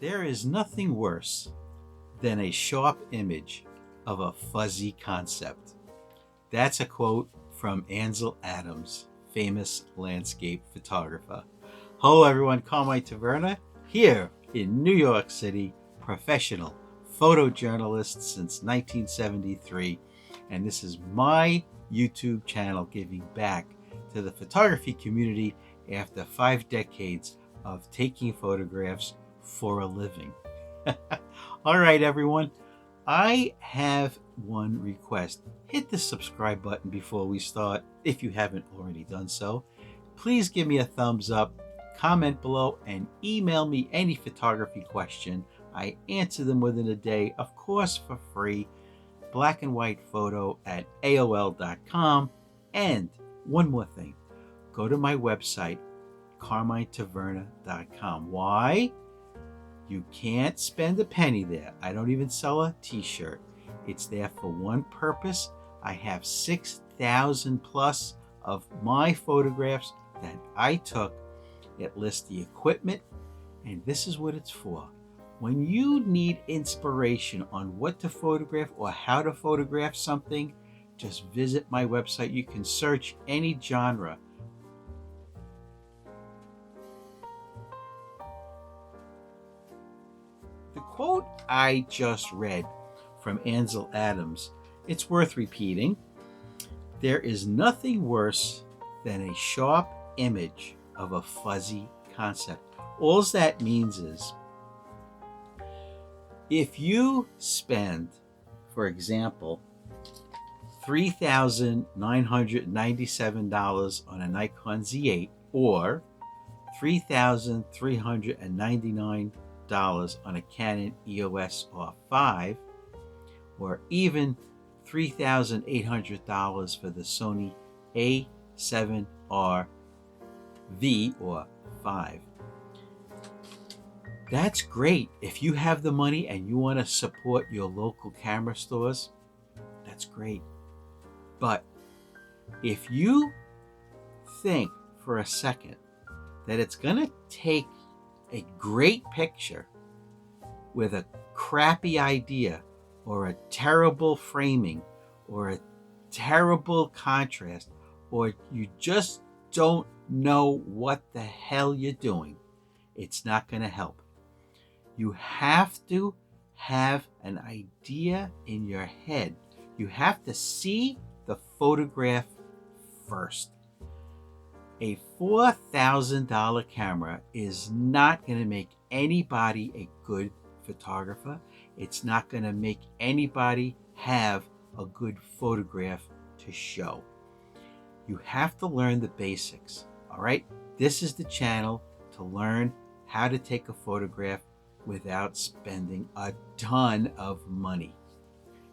There is nothing worse than a sharp image of a fuzzy concept. That's a quote from Ansel Adams, famous landscape photographer. Hello everyone, Carmine Taverna here in New York City, professional photojournalist since 1973, and this is my YouTube channel giving back to the photography community after 5 decades of taking photographs for a living. All right, everyone, I have one request. Hit the subscribe button before we start if you haven't already done so. Please give me a thumbs up, comment below, and email me any photography question. I answer them within a day, of course for free. blackandwhitephoto@aol.com. And one more thing, go to my website, carminetaverna.com. Why? You can't spend a penny there. I don't even sell a t-shirt. It's there for one purpose. I have 6,000 plus of my photographs that I took. It lists the equipment, and this is what it's for. When you need inspiration on what to photograph or how to photograph something, just visit my website. You can search any genre. The quote I just read from Ansel Adams, it's worth repeating. There is nothing worse than a sharp image of a fuzzy concept. All that means is, if you spend, for example, $3,997 on a Nikon Z8 or $3,399 on a Canon EOS R5, or even $3,800 for the Sony A7R V or 5. That's great. If you have the money and you want to support your local camera stores, that's great. But if you think for a second that it's going to take a great picture with a crappy idea or a terrible framing or a terrible contrast, or you just don't know what the hell you're doing, it's not going to help. You have to have an idea in your head. You have to see the photograph first. A $4,000 camera is not going to make anybody a good photographer. It's not going to make anybody have a good photograph to show. You have to learn the basics, all right? This is the channel to learn how to take a photograph without spending a ton of money.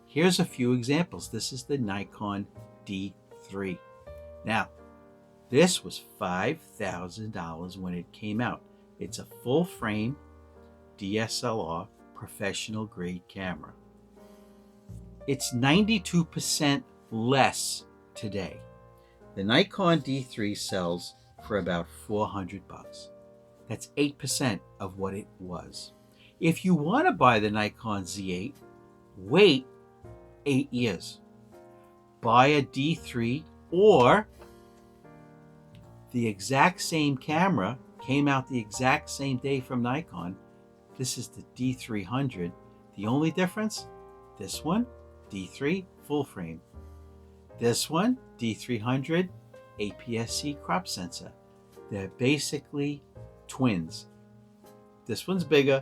Here's a few examples. This is the Nikon D3. Now, this was $5,000 when it came out. It's a full frame DSLR professional grade camera. It's 92% less today. The Nikon D3 sells for about $400. That's 8% of what it was. If you want to buy the Nikon Z8, wait 8 years. Buy a D3, or the exact same camera came out the exact same day from Nikon. This is the D300. The only difference, this one, D3 full frame. This one, D300 APS-C crop sensor. They're basically twins. This one's bigger,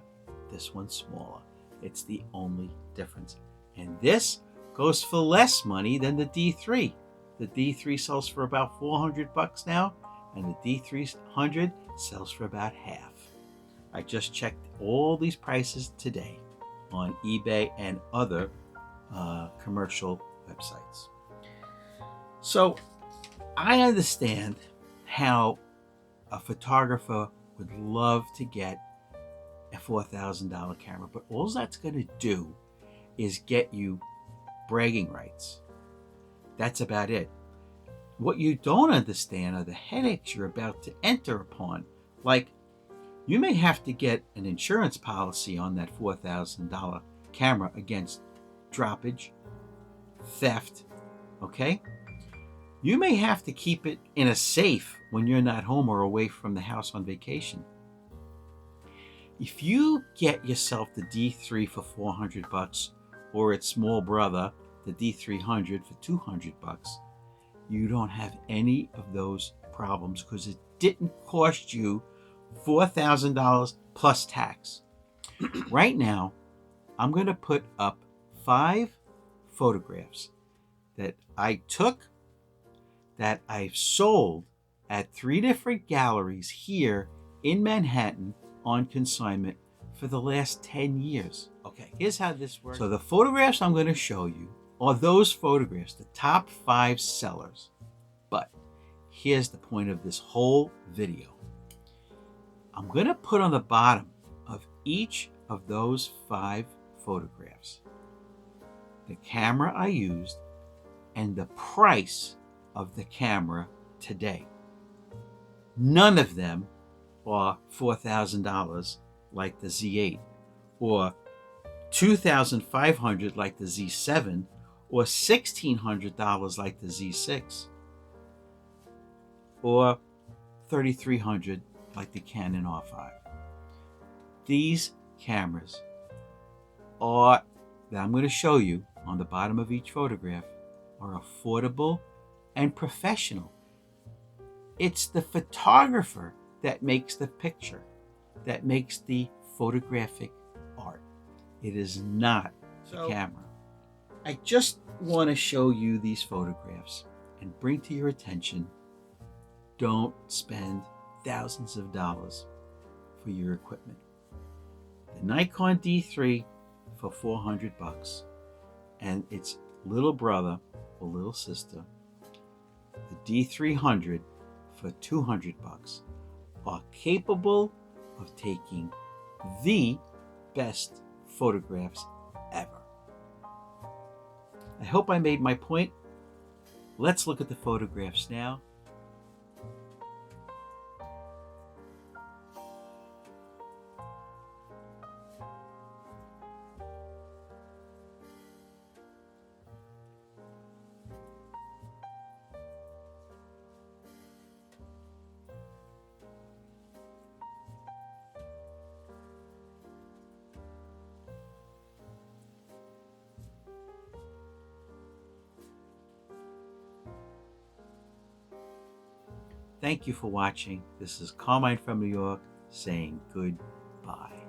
this one's smaller. It's the only difference. And this goes for less money than the D3. The D3 sells for about $400 now, and the D300 sells for about half. I just checked all these prices today on eBay and other commercial websites. So I understand how a photographer would love to get a $4,000 camera, but all that's going to do is get you bragging rights. That's about it. What you don't understand are the headaches you're about to enter upon. Like, You may have to get an insurance policy on that $4,000 camera against droppage, theft, okay? You may have to keep it in a safe when you're not home or away from the house on vacation. If you get yourself the D3 for $400 or its small brother, the D300 for $200, you don't have any of those problems because it didn't cost you $4,000 plus tax. Right now, I'm going to put up 5 photographs that I took, that I've sold at 3 different galleries here in Manhattan on consignment for the last 10 years. Okay, here's how this works. So the photographs I'm going to show you are those photographs, the top 5 sellers. But here's the point of this whole video. I'm going to put on the bottom of each of those 5 photographs the camera I used and the price of the camera today. None of them are $4,000 like the Z8, or $2,500 like the Z7, or $1,600 like the Z6, or $3,300 like the Canon R5. These cameras are, that I'm going to show you on the bottom of each photograph, are affordable and professional. It's the photographer that makes the picture, that makes the photographic art. It is not the camera. I just want to show you these photographs and bring to your attention, don't spend thousands of dollars for your equipment. The Nikon D3 for $400 and its little brother or little sister, the D300 for $200, are capable of taking the best photographs ever. I hope I made my point. Let's look at the photographs now. Thank you for watching. This is Carmine from New York saying goodbye.